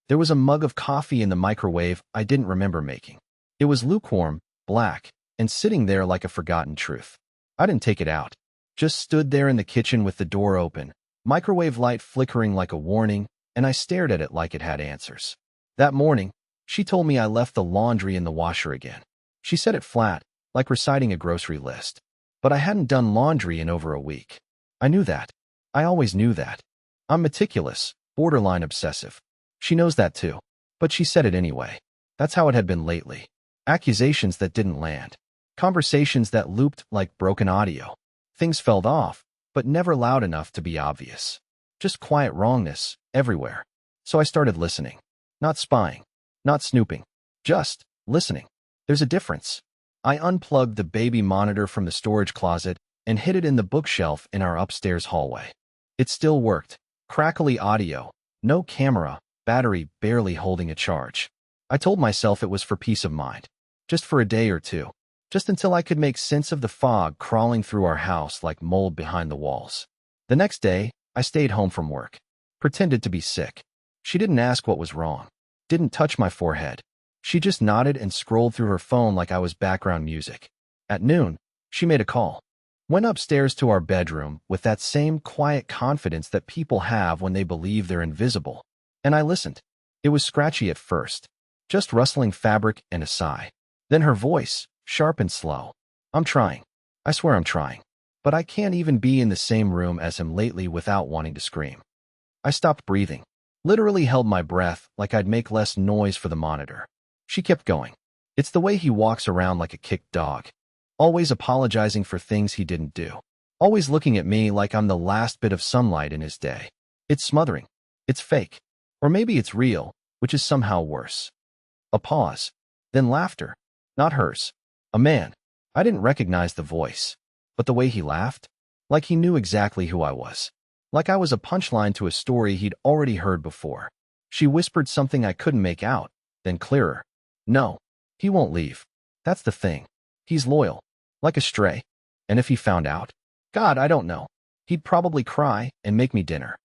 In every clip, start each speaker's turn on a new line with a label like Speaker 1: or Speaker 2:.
Speaker 1: There was a mug of coffee in the microwave I didn't remember making. It was lukewarm, black, and sitting there like a forgotten truth. I didn't take it out. Just stood there in the kitchen with the door open, microwave light flickering like a warning, and I stared at it like it had answers. That morning, she told me I left the laundry in the washer again. She said it flat, like reciting a grocery list. But I hadn't done laundry in over a week. I knew that. I always knew that. I'm meticulous, borderline obsessive. She knows that too. But she said it anyway. That's how it had been lately. Accusations that didn't land. Conversations that looped like broken audio. Things fell off, but never loud enough to be obvious. Just quiet wrongness, everywhere. So I started listening. Not spying. Not snooping. Just listening. There's a difference. I unplugged the baby monitor from the storage closet and hid it in the bookshelf in our upstairs hallway. It still worked. Crackly audio. No camera. Battery barely holding a charge. I told myself it was for peace of mind. Just for a day or two. Just until I could make sense of the fog crawling through our house like mold behind the walls. The next day, I stayed home from work. Pretended to be sick. She didn't ask what was wrong. Didn't touch my forehead. She just nodded and scrolled through her phone like I was background music. At noon, she made a call. Went upstairs to our bedroom with that same quiet confidence that people have when they believe they're invisible. And I listened. It was scratchy at first. Just rustling fabric and a sigh. Then her voice, sharp and slow. I'm trying. I swear I'm trying. But I can't even be in the same room as him lately without wanting to scream. I stopped breathing. Literally held my breath like I'd make less noise for the monitor. She kept going. It's the way he walks around like a kicked dog. Always apologizing for things he didn't do. Always looking at me like I'm the last bit of sunlight in his day. It's smothering. It's fake. Or maybe it's real, which is somehow worse. A pause. Then laughter. Not hers. A man. I didn't recognize the voice. But the way he laughed? Like he knew exactly who I was. Like I was a punchline to a story he'd already heard before. She whispered something I couldn't make out, then clearer. No. He won't leave. That's the thing. He's loyal. Like a stray. And if he found out? God, I don't know. He'd probably cry and make me dinner.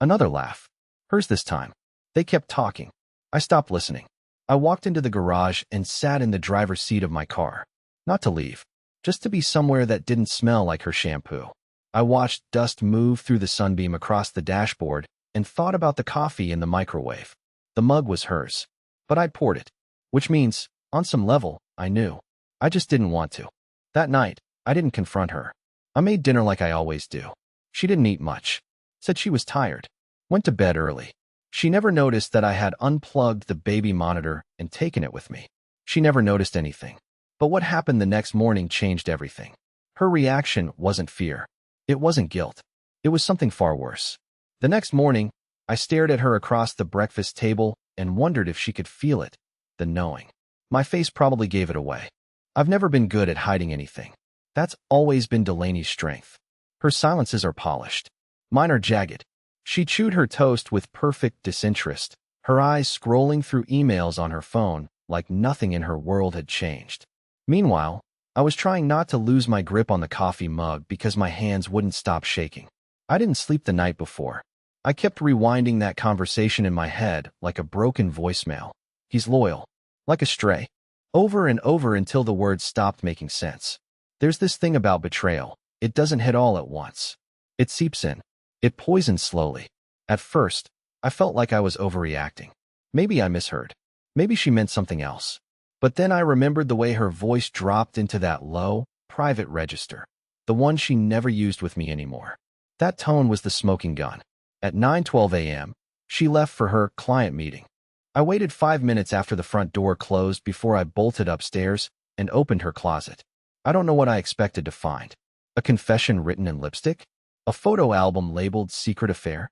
Speaker 1: Another laugh. Hers this time. They kept talking. I stopped listening. I walked into the garage and sat in the driver's seat of my car. Not to leave. Just to be somewhere that didn't smell like her shampoo. I watched dust move through the sunbeam across the dashboard and thought about the coffee in the microwave. The mug was hers. But I'd poured it. Which means, on some level, I knew. I just didn't want to. That night, I didn't confront her. I made dinner like I always do. She didn't eat much. Said she was tired. Went to bed early. She never noticed that I had unplugged the baby monitor and taken it with me. She never noticed anything. But what happened the next morning changed everything. Her reaction wasn't fear. It wasn't guilt. It was something far worse. The next morning, I stared at her across the breakfast table and wondered if she could feel it, the knowing. My face probably gave it away. I've never been good at hiding anything. That's always been Delaney's strength. Her silences are polished. Mine are jagged. She chewed her toast with perfect disinterest, her eyes scrolling through emails on her phone like nothing in her world had changed. Meanwhile, I was trying not to lose my grip on the coffee mug because my hands wouldn't stop shaking. I didn't sleep the night before. I kept rewinding that conversation in my head like a broken voicemail. He's loyal. Like a stray. Over and over until the words stopped making sense. There's this thing about betrayal. It doesn't hit all at once. It seeps in. It poisons slowly. At first, I felt like I was overreacting. Maybe I misheard. Maybe she meant something else. But then I remembered the way her voice dropped into that low, private register. The one she never used with me anymore. That tone was the smoking gun. At 9:12 a.m., she left for her client meeting. I waited 5 minutes after the front door closed before I bolted upstairs and opened her closet. I don't know what I expected to find. A confession written in lipstick? A photo album labeled Secret Affair?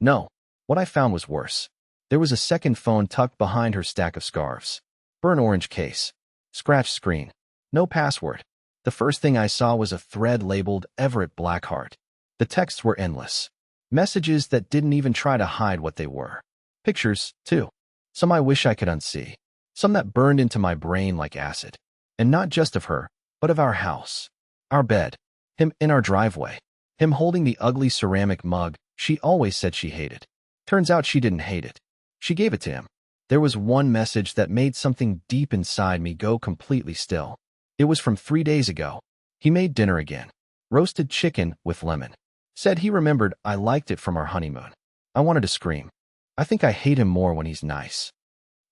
Speaker 1: No. What I found was worse. There was a second phone tucked behind her stack of scarves. Burnt orange case. Scratched screen. No password. The first thing I saw was a thread labeled Everett Blackheart. The texts were endless. Messages that didn't even try to hide what they were. Pictures, too. Some I wish I could unsee. Some that burned into my brain like acid. And not just of her, but of our house. Our bed. Him in our driveway. Him holding the ugly ceramic mug she always said she hated. Turns out she didn't hate it. She gave it to him. There was one message that made something deep inside me go completely still. It was from 3 days ago. He made dinner again. Roasted chicken with lemon. Said he remembered I liked it from our honeymoon. I wanted to scream. I think I hate him more when he's nice.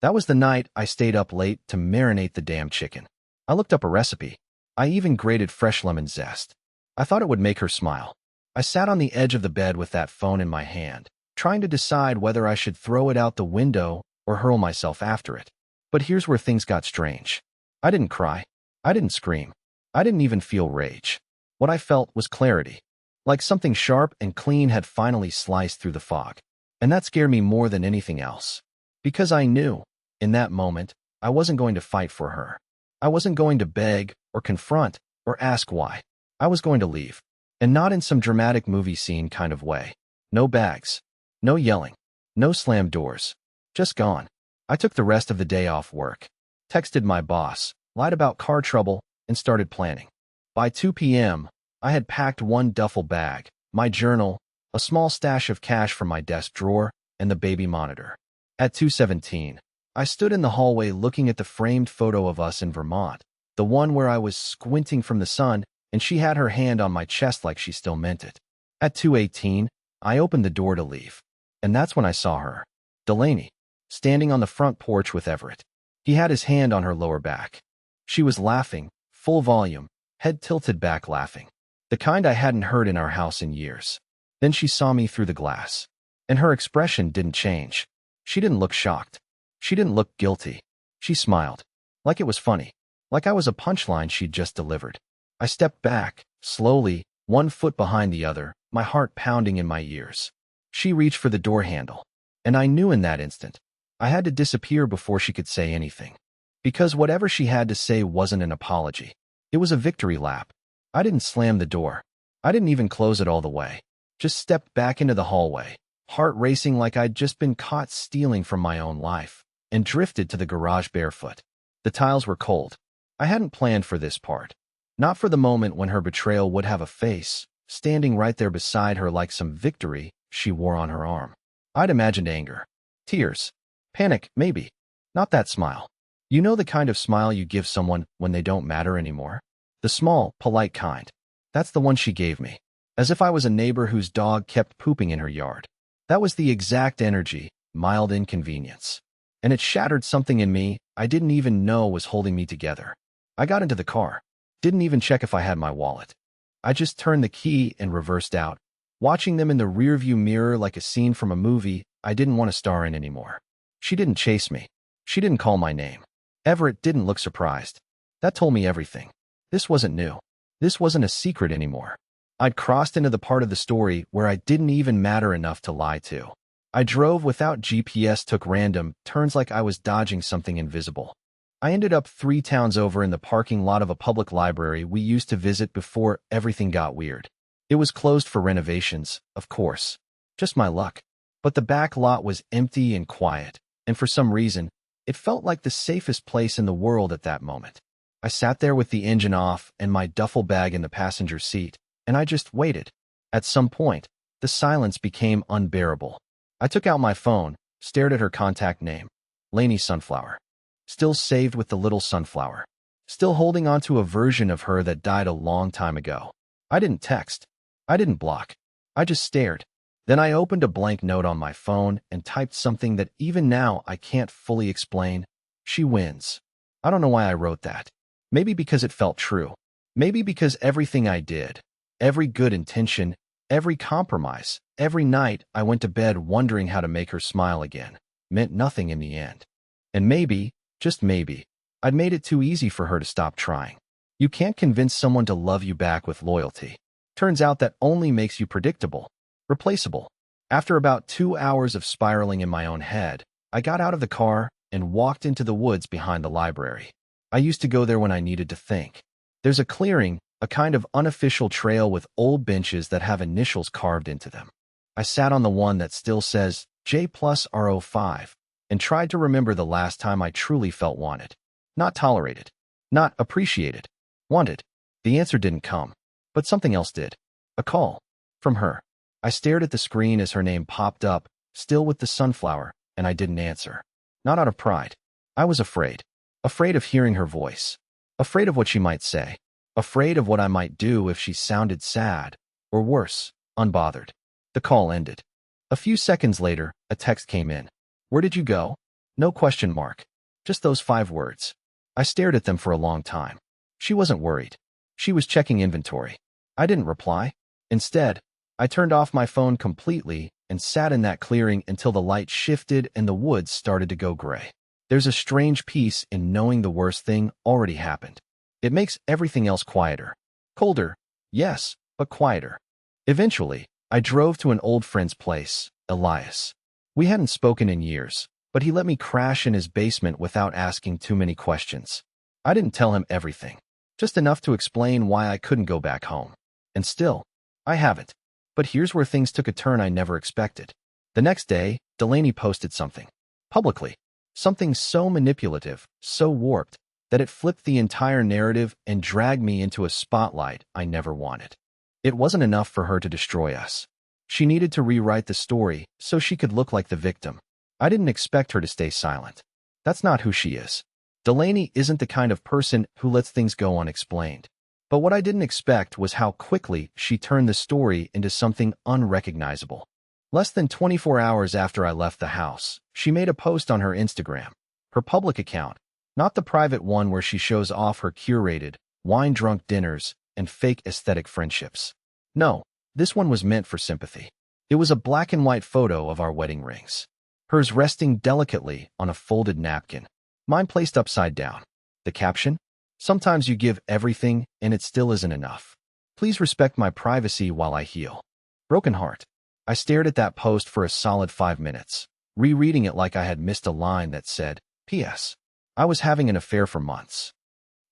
Speaker 1: That was the night I stayed up late to marinate the damn chicken. I looked up a recipe. I even grated fresh lemon zest. I thought it would make her smile. I sat on the edge of the bed with that phone in my hand, trying to decide whether I should throw it out the window or hurl myself after it. But here's where things got strange. I didn't cry. I didn't scream. I didn't even feel rage. What I felt was clarity. Like something sharp and clean had finally sliced through the fog. And that scared me more than anything else. Because I knew, in that moment, I wasn't going to fight for her. I wasn't going to beg or confront or ask why. I was going to leave. And not in some dramatic movie scene kind of way. No bags. No yelling. No slammed doors. Just gone. I took the rest of the day off work. Texted my boss, lied about car trouble, and started planning. By 2 p.m., I had packed one duffel bag, my journal, a small stash of cash from my desk drawer, and the baby monitor. At 2:17, I stood in the hallway looking at the framed photo of us in Vermont, the one where I was squinting from the sun and she had her hand on my chest like she still meant it. At 2:18, I opened the door to leave. And that's when I saw her, Delaney, standing on the front porch with Everett. He had his hand on her lower back. She was laughing, full volume, head tilted back laughing. The kind I hadn't heard in our house in years. Then she saw me through the glass. And her expression didn't change. She didn't look shocked. She didn't look guilty. She smiled. Like it was funny. Like I was a punchline she'd just delivered. I stepped back, slowly, one foot behind the other, my heart pounding in my ears. She reached for the door handle. And I knew in that instant, I had to disappear before she could say anything. Because whatever she had to say wasn't an apology. It was a victory lap. I didn't slam the door. I didn't even close it all the way. Just stepped back into the hallway, heart racing like I'd just been caught stealing from my own life, and drifted to the garage barefoot. The tiles were cold. I hadn't planned for this part. Not for the moment when her betrayal would have a face, standing right there beside her like some victory she wore on her arm. I'd imagined anger, tears, panic, maybe. Not that smile. You know the kind of smile you give someone when they don't matter anymore? The small, polite kind. That's the one she gave me. As if I was a neighbor whose dog kept pooping in her yard. That was the exact energy, mild inconvenience. And it shattered something in me I didn't even know was holding me together. I got into the car. Didn't even check if I had my wallet. I just turned the key and reversed out, watching them in the rearview mirror like a scene from a movie I didn't want to star in anymore. She didn't chase me. She didn't call my name. Everett didn't look surprised. That told me everything. This wasn't new. This wasn't a secret anymore. I'd crossed into the part of the story where I didn't even matter enough to lie to. I drove without GPS, took random turns like I was dodging something invisible. I ended up 3 towns over in the parking lot of a public library we used to visit before everything got weird. It was closed for renovations, of course. Just my luck. But the back lot was empty and quiet, and for some reason, it felt like the safest place in the world at that moment. I sat there with the engine off and my duffel bag in the passenger seat, and I just waited. At some point, the silence became unbearable. I took out my phone, stared at her contact name, Lainey Sunflower. Still saved with the little sunflower. Still holding on to a version of her that died a long time ago. I didn't text. I didn't block. I just stared. Then I opened a blank note on my phone and typed something that even now I can't fully explain. She wins. I don't know why I wrote that. Maybe because it felt true. Maybe because everything I did, every good intention, every compromise, every night I went to bed wondering how to make her smile again, meant nothing in the end. And maybe, just maybe, I'd made it too easy for her to stop trying. You can't convince someone to love you back with loyalty. Turns out that only makes you predictable, replaceable. After about 2 hours of spiraling in my own head, I got out of the car and walked into the woods behind the library. I used to go there when I needed to think. There's a clearing, a kind of unofficial trail with old benches that have initials carved into them. I sat on the one that still says J+R05 and tried to remember the last time I truly felt wanted. Not tolerated. Not appreciated. Wanted. The answer didn't come. But something else did. A call. From her. I stared at the screen as her name popped up, still with the sunflower, and I didn't answer. Not out of pride. I was afraid. Afraid of hearing her voice. Afraid of what she might say. Afraid of what I might do if she sounded sad, or worse, unbothered. The call ended. A few seconds later, a text came in. "Where did you go?" No question mark. Just those 5 words. I stared at them for a long time. She wasn't worried. She was checking inventory. I didn't reply. Instead, I turned off my phone completely and sat in that clearing until the light shifted and the woods started to go gray. There's a strange peace in knowing the worst thing already happened. It makes everything else quieter. Colder, yes, but quieter. Eventually, I drove to an old friend's place, Elias. We hadn't spoken in years, but he let me crash in his basement without asking too many questions. I didn't tell him everything, just enough to explain why I couldn't go back home. And still, I haven't. But here's where things took a turn I never expected. The next day, Delaney posted something. Publicly. Something so manipulative, so warped, that it flipped the entire narrative and dragged me into a spotlight I never wanted. It wasn't enough for her to destroy us. She needed to rewrite the story so she could look like the victim. I didn't expect her to stay silent. That's not who she is. Delaney isn't the kind of person who lets things go unexplained. But what I didn't expect was how quickly she turned the story into something unrecognizable. Less than 24 hours after I left the house, she made a post on her Instagram, her public account, not the private one where she shows off her curated, wine-drunk dinners and fake aesthetic friendships. No, this one was meant for sympathy. It was a black and white photo of our wedding rings. Hers resting delicately on a folded napkin, mine placed upside down. The caption? "Sometimes you give everything and it still isn't enough. Please respect my privacy while I heal." Broken heart. I stared at that post for a solid 5 minutes, rereading it like I had missed a line that said, "P.S. I was having an affair for months."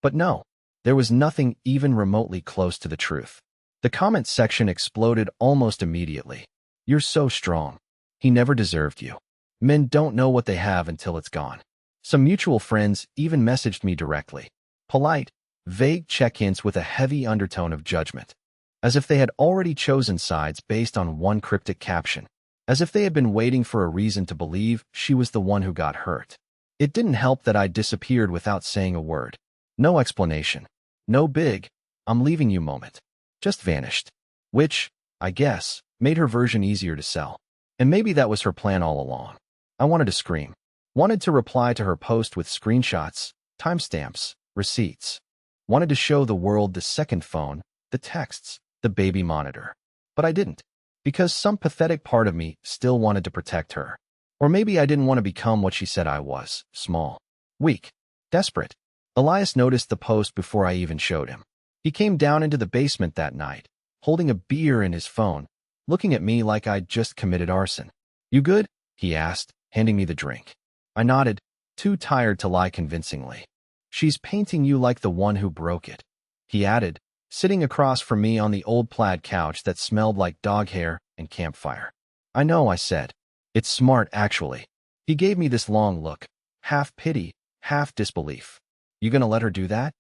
Speaker 1: But no, there was nothing even remotely close to the truth. The comment section exploded almost immediately. "You're so strong. He never deserved you. Men don't know what they have until it's gone." Some mutual friends even messaged me directly. Polite, vague check-ins with a heavy undertone of judgment. As if they had already chosen sides based on one cryptic caption. As if they had been waiting for a reason to believe she was the one who got hurt. It didn't help that I disappeared without saying a word. No explanation. No big, "I'm leaving you" moment. Just vanished. Which, I guess, made her version easier to sell. And maybe that was her plan all along. I wanted to scream. Wanted to reply to her post with screenshots, timestamps, receipts. Wanted to show the world the second phone, the texts, the baby monitor. But I didn't. Because some pathetic part of me still wanted to protect her. Or maybe I didn't want to become what she said I was, small, weak, desperate. Elias noticed the post before I even showed him. He came down into the basement that night, holding a beer in his phone, looking at me like I'd just committed arson. "You good?" he asked, handing me the drink. I nodded, too tired to lie convincingly. "She's painting you like the one who broke it," he added, sitting across from me on the old plaid couch that smelled like dog hair and campfire. "I know," I said. "It's smart, actually." He gave me this long look, half pity, half disbelief. "You gonna let her do that?"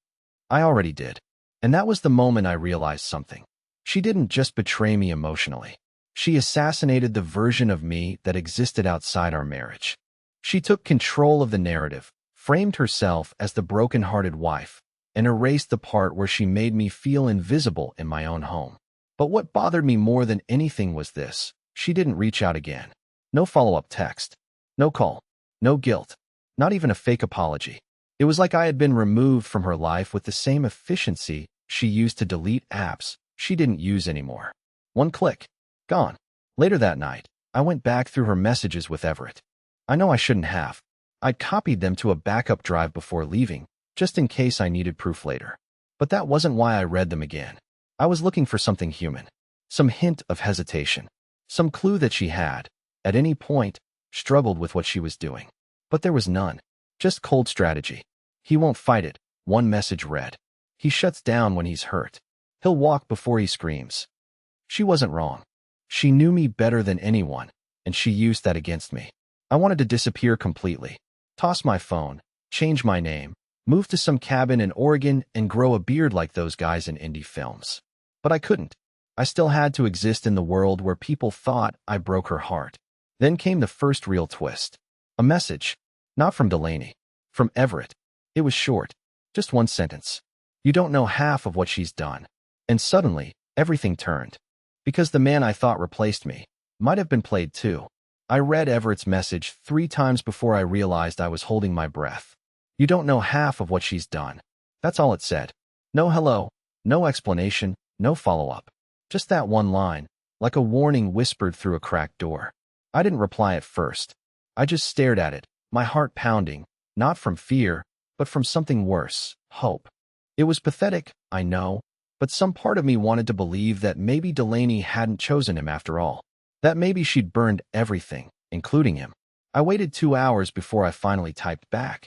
Speaker 1: I already did. And that was the moment I realized something. She didn't just betray me emotionally. She assassinated the version of me that existed outside our marriage. She took control of the narrative, framed herself as the broken-hearted wife, and erased the part where she made me feel invisible in my own home. But what bothered me more than anything was this. She didn't reach out again. No follow-up text. No call. No guilt. Not even a fake apology. It was like I had been removed from her life with the same efficiency she used to delete apps she didn't use anymore. One click. Gone. Later that night, I went back through her messages with Everett. I know I shouldn't have. I'd copied them to a backup drive before leaving, just in case I needed proof later. But that wasn't why I read them again. I was looking for something human. Some hint of hesitation. Some clue that she had, at any point, struggled with what she was doing. But there was none. Just cold strategy. He won't fight it, one message read. He shuts down when he's hurt. He'll walk before he screams. She wasn't wrong. She knew me better than anyone, and she used that against me. I wanted to disappear completely. Toss my phone, change my name, move to some cabin in Oregon and grow a beard like those guys in indie films. But I couldn't. I still had to exist in the world where people thought I broke her heart. Then came the first real twist. A message. Not from Delaney. From Everett. It was short. Just one sentence. You don't know half of what she's done. And suddenly, everything turned. Because the man I thought replaced me might have been played too. I read Everett's message 3 times before I realized I was holding my breath. You don't know half of what she's done. That's all it said. No hello, no explanation, no follow-up. Just that one line, like a warning whispered through a cracked door. I didn't reply at first. I just stared at it, my heart pounding, not from fear, but from something worse, hope. It was pathetic, I know, but some part of me wanted to believe that maybe Delaney hadn't chosen him after all. That maybe she'd burned everything, including him. I waited 2 hours before I finally typed back.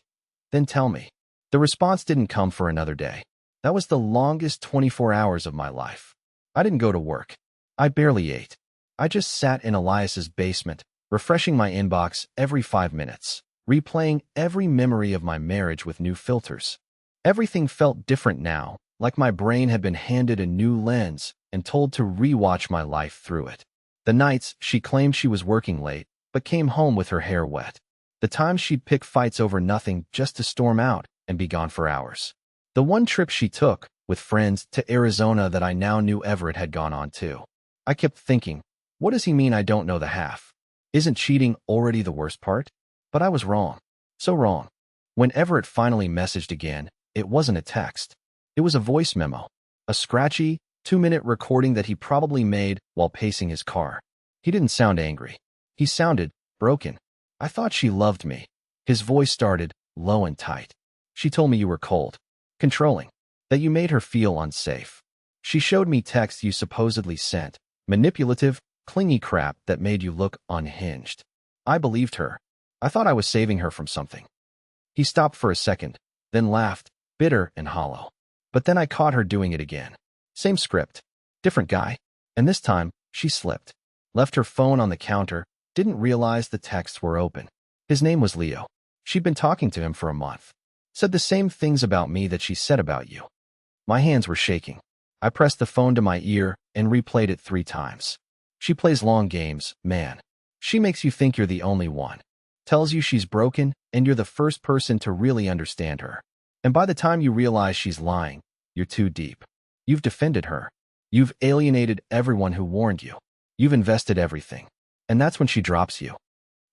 Speaker 1: Then tell me. The response didn't come for another day. That was the longest 24 hours of my life. I didn't go to work. I barely ate. I just sat in Elias's basement, refreshing my inbox every 5 minutes, replaying every memory of my marriage with new filters. Everything felt different now, like my brain had been handed a new lens and told to rewatch my life through it. The nights she claimed she was working late, but came home with her hair wet. The times she'd pick fights over nothing just to storm out and be gone for hours. The one trip she took, with friends, to Arizona that I now knew Everett had gone on too. I kept thinking, what does he mean I don't know the half? Isn't cheating already the worst part? But I was wrong. So wrong. When Everett finally messaged again, it wasn't a text. It was a voice memo. A scratchy, 2-minute recording that he probably made while pacing his car. He didn't sound angry. He sounded broken. I thought she loved me. His voice started low and tight. She told me you were cold, controlling, that you made her feel unsafe. She showed me texts you supposedly sent, manipulative, clingy crap that made you look unhinged. I believed her. I thought I was saving her from something. He stopped for a second, then laughed, bitter and hollow. But then I caught her doing it again. Same script, different guy. And this time, she slipped. Left her phone on the counter, didn't realize the texts were open. His name was Leo. She'd been talking to him for a month. Said the same things about me that she said about you. My hands were shaking. I pressed the phone to my ear and replayed it 3 times. She plays long games, man. She makes you think you're the only one. Tells you she's broken and you're the first person to really understand her. And by the time you realize she's lying, you're too deep. You've defended her. You've alienated everyone who warned you. You've invested everything. And that's when she drops you.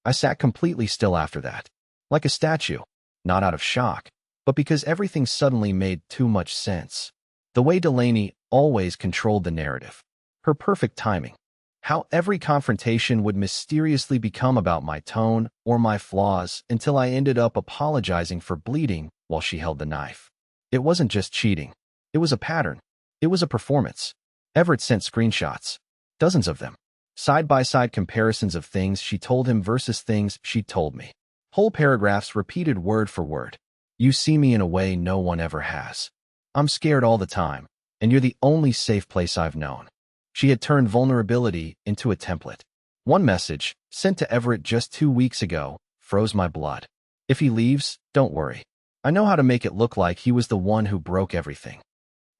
Speaker 1: I sat completely still after that. Like a statue. Not out of shock, but because everything suddenly made too much sense. The way Delaney always controlled the narrative. Her perfect timing. How every confrontation would mysteriously become about my tone or my flaws until I ended up apologizing for bleeding while she held the knife. It wasn't just cheating. It was a pattern. It was a performance. Everett sent screenshots. Dozens of them. Side-by-side comparisons of things she told him versus things she told me. Whole paragraphs repeated word for word. You see me in a way no one ever has. I'm scared all the time, and you're the only safe place I've known. She had turned vulnerability into a template. One message, sent to Everett just 2 weeks ago, froze my blood. If he leaves, don't worry. I know how to make it look like he was the one who broke everything.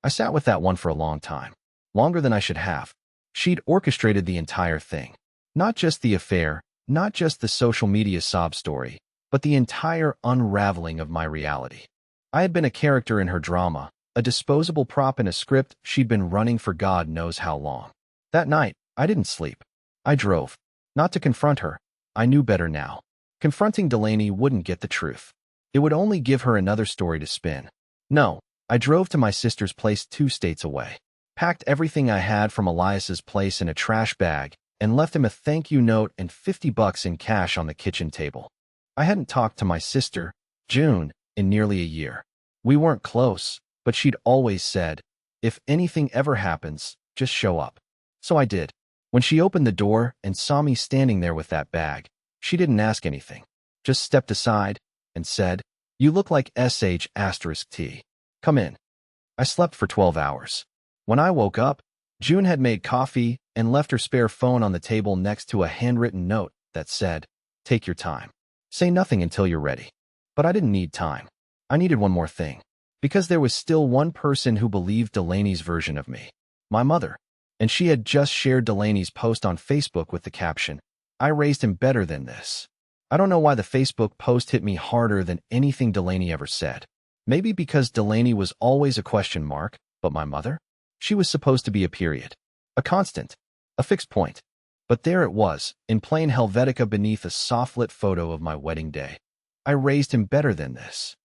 Speaker 1: I sat with that one for a long time. Longer than I should have. She'd orchestrated the entire thing. Not just the affair, not just the social media sob story, but the entire unraveling of my reality. I had been a character in her drama, a disposable prop in a script she'd been running for God knows how long. That night, I didn't sleep. I drove. Not to confront her. I knew better now. Confronting Delaney wouldn't get the truth. It would only give her another story to spin. No, I drove to my sister's place 2 states away. Packed everything I had from Elias's place in a trash bag and left him a thank you note and $50 in cash on the kitchen table. I hadn't talked to my sister, June, in nearly a year. We weren't close, but she'd always said, if anything ever happens, just show up. So I did. When she opened the door and saw me standing there with that bag, she didn't ask anything. Just stepped aside and said, you look like sh*T. Come in. I slept for 12 hours. When I woke up, June had made coffee and left her spare phone on the table next to a handwritten note that said, take your time. Say nothing until you're ready. But I didn't need time. I needed one more thing. Because there was still one person who believed Delaney's version of me. My mother. And she had just shared Delaney's post on Facebook with the caption, I raised him better than this. I don't know why the Facebook post hit me harder than anything Delaney ever said. Maybe because Delaney was always a question mark, but my mother? She was supposed to be a period. A constant. A fixed point. But there it was, in plain Helvetica beneath a soft-lit photo of my wedding day. I raised him better than this.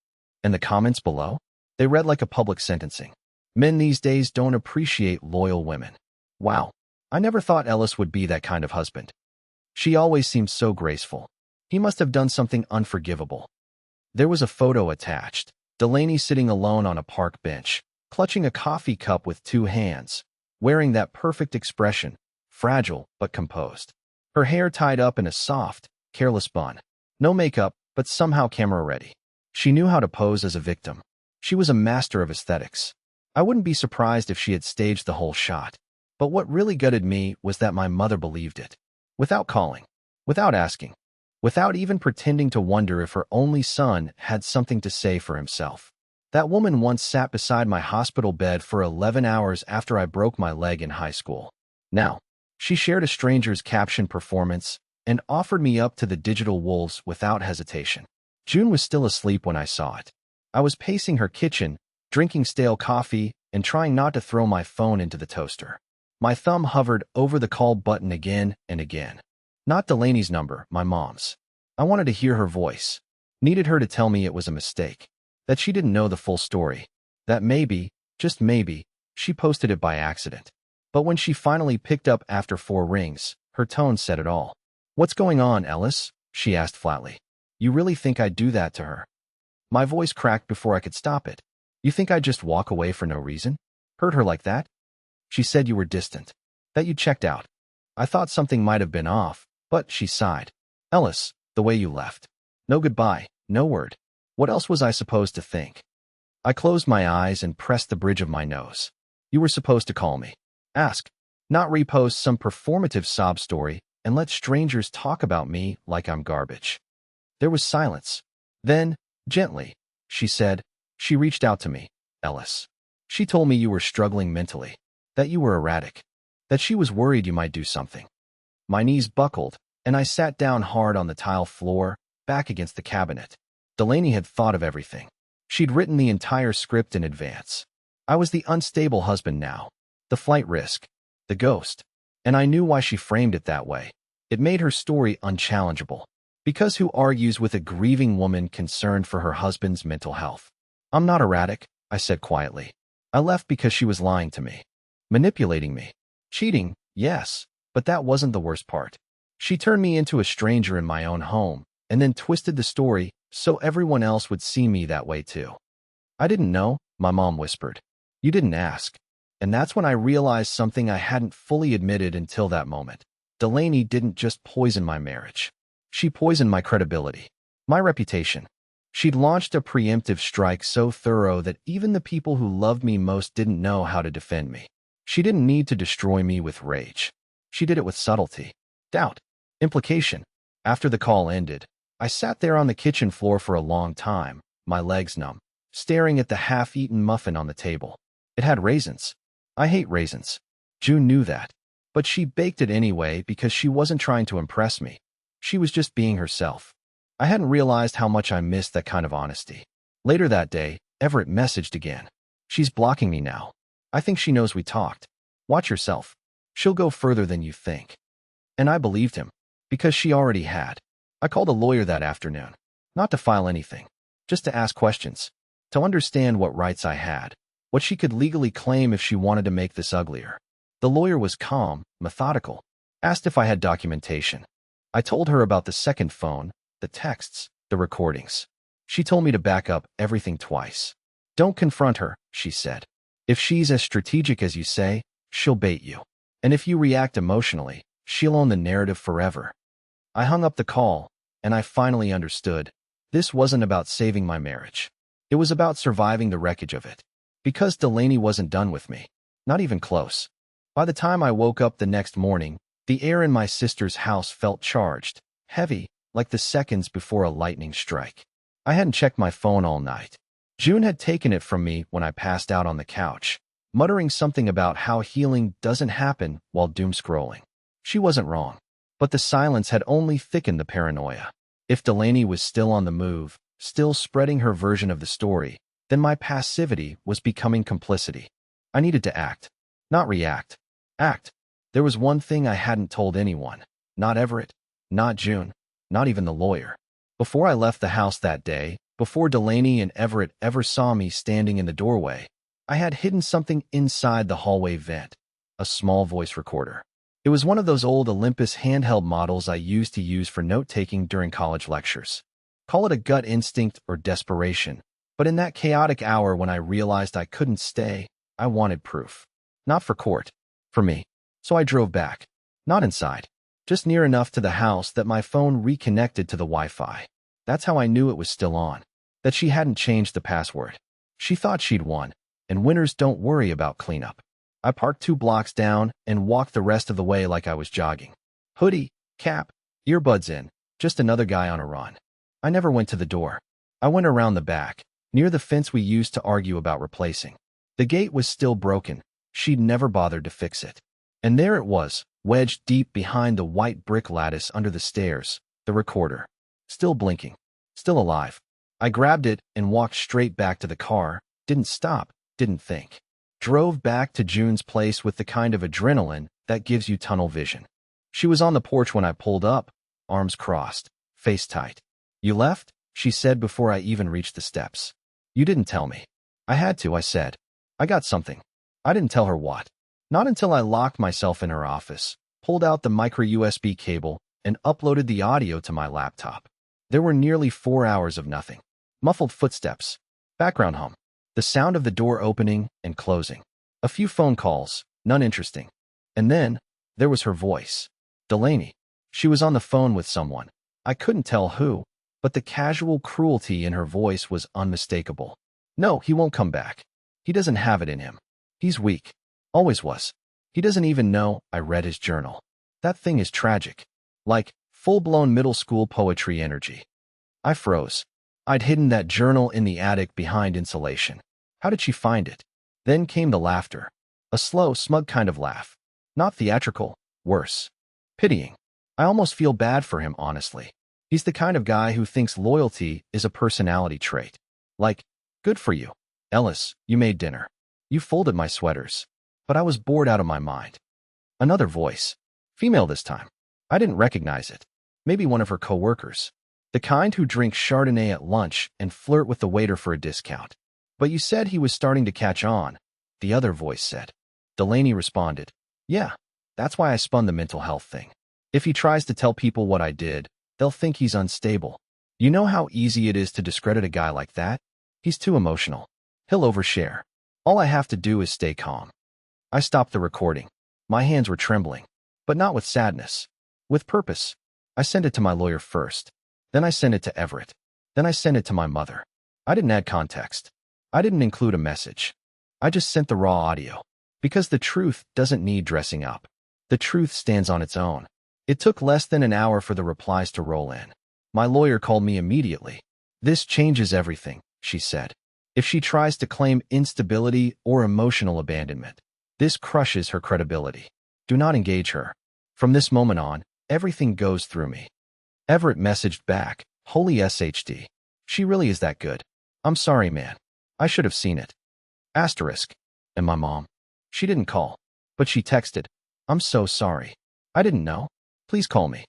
Speaker 1: And the comments below? They read like a public sentencing. Men these days don't appreciate loyal women. Wow. I never thought Ellis would be that kind of husband. She always seemed so graceful. He must have done something unforgivable. There was a photo attached. Delaney sitting alone on a park bench, clutching a coffee cup with two hands, wearing that perfect expression, fragile but composed. Her hair tied up in a soft, careless bun. No makeup, but somehow camera-ready. She knew how to pose as a victim. She was a master of aesthetics. I wouldn't be surprised if she had staged the whole shot. But what really gutted me was that my mother believed it. Without calling. Without asking. Without even pretending to wonder if her only son had something to say for himself. That woman once sat beside my hospital bed for 11 hours after I broke my leg in high school. Now, she shared a stranger's caption performance and offered me up to the digital wolves without hesitation. June was still asleep when I saw it. I was pacing her kitchen, drinking stale coffee, and trying not to throw my phone into the toaster. My thumb hovered over the call button again and again. Not Delaney's number, my mom's. I wanted to hear her voice. Needed her to tell me it was a mistake. That she didn't know the full story. That maybe, just maybe, she posted it by accident. But when she finally picked up after 4 rings, her tone said it all. "What's going on, Ellis?" she asked flatly. "You really think I'd do that to her?" My voice cracked before I could stop it. "You think I'd just walk away for no reason? Hurt her like that?" "She said you were distant. That you checked out. I thought something might have been off, but," she sighed. "Ellis, the way you left. No goodbye, no word. What else was I supposed to think?" I closed my eyes and pressed the bridge of my nose. "You were supposed to call me. Ask. Not repost some performative sob story and let strangers talk about me like I'm garbage." There was silence. Then, gently, she said, "She reached out to me, Ellis. She told me you were struggling mentally. That you were erratic. That she was worried you might do something." My knees buckled, and I sat down hard on the tile floor, back against the cabinet. Delaney had thought of everything. She'd written the entire script in advance. I was the unstable husband now, the flight risk, the ghost, and I knew why she framed it that way. It made her story unchallengeable. Because who argues with a grieving woman concerned for her husband's mental health? "I'm not erratic," I said quietly. "I left because she was lying to me. Manipulating me. Cheating, yes, but that wasn't the worst part. She turned me into a stranger in my own home, and then twisted the story so everyone else would see me that way too." "I didn't know," my mom whispered. "You didn't ask." And that's when I realized something I hadn't fully admitted until that moment. Delaney didn't just poison my marriage. She poisoned my credibility, my reputation. She'd launched a preemptive strike so thorough that even the people who loved me most didn't know how to defend me. She didn't need to destroy me with rage. She did it with subtlety, doubt, implication. After the call ended, I sat there on the kitchen floor for a long time, my legs numb, staring at the half-eaten muffin on the table. It had raisins. I hate raisins. June knew that. But she baked it anyway because she wasn't trying to impress me. She was just being herself. I hadn't realized how much I missed that kind of honesty. Later that day, Everett messaged again. "She's blocking me now. I think she knows we talked. Watch yourself. She'll go further than you think." And I believed him, because she already had. I called a lawyer that afternoon, not to file anything, just to ask questions, to understand what rights I had, what she could legally claim if she wanted to make this uglier. The lawyer was calm, methodical, asked if I had documentation. I told her about the second phone, the texts, the recordings. She told me to back up everything twice. "Don't confront her," she said. "If she's as strategic as you say, she'll bait you. And if you react emotionally, she'll own the narrative forever." I hung up the call, and I finally understood. This wasn't about saving my marriage. It was about surviving the wreckage of it. Because Delaney wasn't done with me. Not even close. By the time I woke up the next morning, the air in my sister's house felt charged, heavy, like the seconds before a lightning strike. I hadn't checked my phone all night. June had taken it from me when I passed out on the couch, muttering something about how healing doesn't happen while doom scrolling. She wasn't wrong, but the silence had only thickened the paranoia. If Delaney was still on the move, still spreading her version of the story, then my passivity was becoming complicity. I needed to act, not react. Act. There was one thing I hadn't told anyone. Not Everett, not June, not even the lawyer. Before I left the house that day, before Delaney and Everett ever saw me standing in the doorway, I had hidden something inside the hallway vent, a small voice recorder. It was one of those old Olympus handheld models I used to use for note-taking during college lectures. Call it a gut instinct or desperation, but in that chaotic hour when I realized I couldn't stay, I wanted proof. Not for court, for me. So I drove back. Not inside, just near enough to the house that my phone reconnected to the Wi-Fi. That's how I knew it was still on, that she hadn't changed the password. She thought she'd won, and winners don't worry about cleanup. I parked 2 blocks down and walked the rest of the way like I was jogging. Hoodie, cap, earbuds in, just another guy on a run. I never went to the door. I went around the back, near the fence we used to argue about replacing. The gate was still broken. She'd never bothered to fix it. And there it was, wedged deep behind the white brick lattice under the stairs, the recorder. Still blinking. Still alive. I grabbed it and walked straight back to the car, didn't stop, didn't think. Drove back to June's place with the kind of adrenaline that gives you tunnel vision. She was on the porch when I pulled up, arms crossed, face tight. "You left?" she said before I even reached the steps. "You didn't tell me." "I had to," I said. "I got something." I didn't tell her what. Not until I locked myself in her office, pulled out the micro USB cable, and uploaded the audio to my laptop. There were nearly 4 hours of nothing. Muffled footsteps. Background hum. The sound of the door opening and closing. A few phone calls, none interesting. And then, there was her voice. Delaney. She was on the phone with someone. I couldn't tell who, but the casual cruelty in her voice was unmistakable. "No, he won't come back. He doesn't have it in him. He's weak. Always was. He doesn't even know." I read his journal. That thing is tragic. Like, full-blown middle school poetry energy. I froze. I'd hidden that journal in the attic behind insulation. How did she find it? Then came the laughter. A slow, smug kind of laugh. Not theatrical, worse. Pitying. I almost feel bad for him, honestly. He's the kind of guy who thinks loyalty is a personality trait. Like, "Good for you. Ellis, you made dinner. You folded my sweaters." But I was bored out of my mind. Another voice. Female this time. I didn't recognize it. Maybe one of her co-workers. The kind who drinks Chardonnay at lunch and flirt with the waiter for a discount. "But you said he was starting to catch on," the other voice said. Delaney responded, "Yeah, that's why I spun the mental health thing. If he tries to tell people what I did, they'll think he's unstable. You know how easy it is to discredit a guy like that? He's too emotional. He'll overshare. All I have to do is stay calm." I stopped the recording. My hands were trembling, but not with sadness. With purpose. I sent it to my lawyer first. Then I sent it to Everett. Then I sent it to my mother. I didn't add context. I didn't include a message. I just sent the raw audio. Because the truth doesn't need dressing up. The truth stands on its own. It took less than an hour for the replies to roll in. My lawyer called me immediately. "This changes everything," she said. "If she tries to claim instability or emotional abandonment, this crushes her credibility. Do not engage her. From this moment on, everything goes through me." Everett messaged back, "Holy SHD. She really is that good. I'm sorry, man. I should have seen it." Asterisk. And my mom. She didn't call, but she texted, "I'm so sorry. I didn't know. Please call me."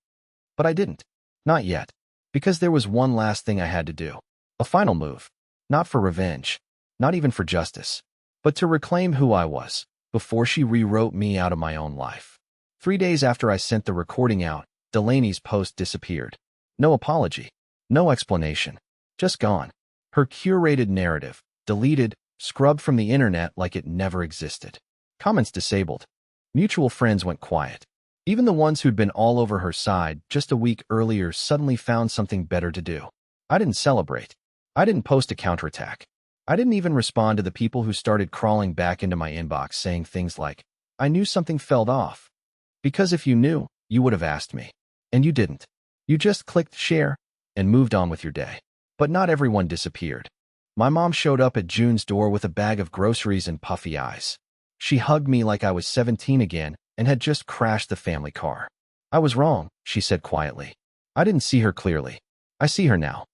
Speaker 1: But I didn't. Not yet. Because there was one last thing I had to do. A final move. Not for revenge. Not even for justice. But to reclaim who I was, before she rewrote me out of my own life. 3 days after I sent the recording out, Delaney's post disappeared. No apology. No explanation. Just gone. Her curated narrative, deleted, scrubbed from the internet like it never existed. Comments disabled. Mutual friends went quiet. Even the ones who'd been all over her side just a week earlier suddenly found something better to do. I didn't celebrate. I didn't post a counterattack. I didn't even respond to the people who started crawling back into my inbox saying things like, "I knew something felt off." Because if you knew, you would have asked me. And you didn't. You just clicked share and moved on with your day. But not everyone disappeared. My mom showed up at June's door with a bag of groceries and puffy eyes. She hugged me like I was 17 again and had just crashed the family car. "I was wrong," she said quietly. I didn't see her clearly. I see her now.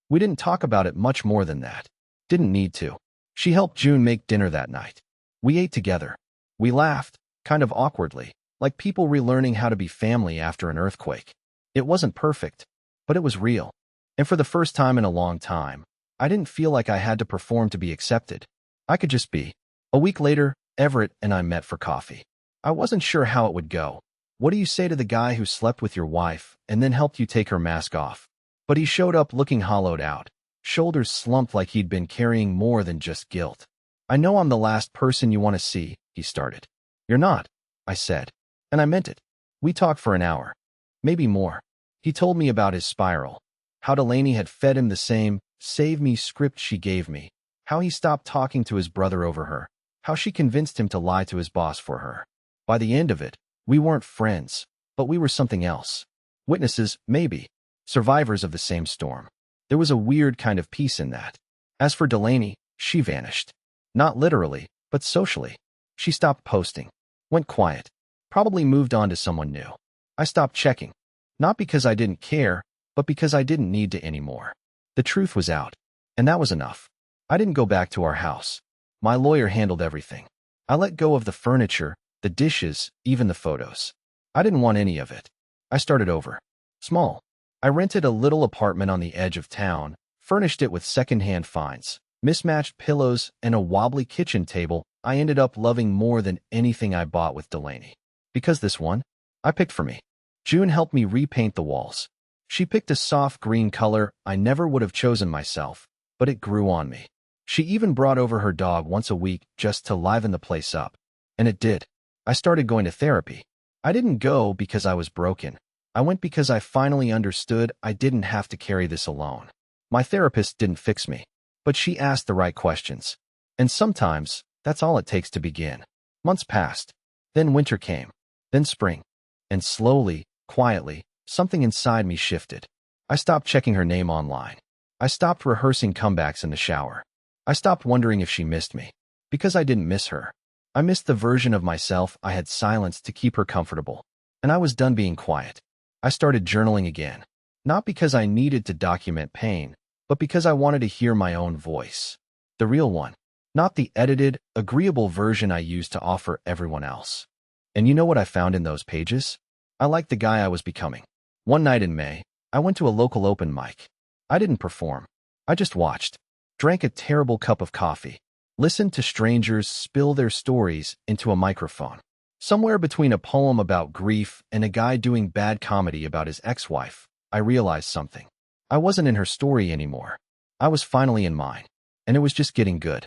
Speaker 1: We didn't talk about it much more than that. Didn't need to. She helped June make dinner that night. We ate together. We laughed, kind of awkwardly, like people relearning how to be family after an earthquake. It wasn't perfect, but it was real. And for the first time in a long time, I didn't feel like I had to perform to be accepted. I could just be. A week later, Everett and I met for coffee. I wasn't sure how it would go. What do you say to the guy who slept with your wife and then helped you take her mask off? But he showed up looking hollowed out, shoulders slumped like he'd been carrying more than just guilt. I know I'm the last person you want to see, he started. You're not, I said. And I meant it. We talked for an hour. Maybe more. He told me about his spiral. How Delaney had fed him the same save me script she gave me. How he stopped talking to his brother over her. How she convinced him to lie to his boss for her. By the end of it, we weren't friends, but we were something else. Witnesses, maybe. Survivors of the same storm. There was a weird kind of peace in that. As for Delaney, she vanished. Not literally, but socially. She stopped posting. Went quiet. Probably moved on to someone new. I stopped checking. Not because I didn't care, but because I didn't need to anymore. The truth was out. And that was enough. I didn't go back to our house. My lawyer handled everything. I let go of the furniture, the dishes, even the photos. I didn't want any of it. I started over. Small. I rented a little apartment on the edge of town, furnished it with secondhand finds, mismatched pillows, and a wobbly kitchen table I ended up loving more than anything I bought with Delaney. Because this one, I picked for me. June helped me repaint the walls. She picked a soft green color I never would have chosen myself, but it grew on me. She even brought over her dog once a week just to liven the place up. And it did. I started going to therapy. I didn't go because I was broken. I went because I finally understood I didn't have to carry this alone. My therapist didn't fix me, but she asked the right questions. And sometimes, that's all it takes to begin. Months passed. Then winter came. Then spring. And slowly, quietly, something inside me shifted. I stopped checking her name online. I stopped rehearsing comebacks in the shower. I stopped wondering if she missed me. Because I didn't miss her. I missed the version of myself I had silenced to keep her comfortable. And I was done being quiet. I started journaling again. Not because I needed to document pain, but because I wanted to hear my own voice. The real one. Not the edited, agreeable version I used to offer everyone else. And you know what I found in those pages? I liked the guy I was becoming. One night in May, I went to a local open mic. I didn't perform. I just watched. Drank a terrible cup of coffee. Listened to strangers spill their stories into a microphone. Somewhere between a poem about grief and a guy doing bad comedy about his ex-wife, I realized something. I wasn't in her story anymore. I was finally in mine. And it was just getting good.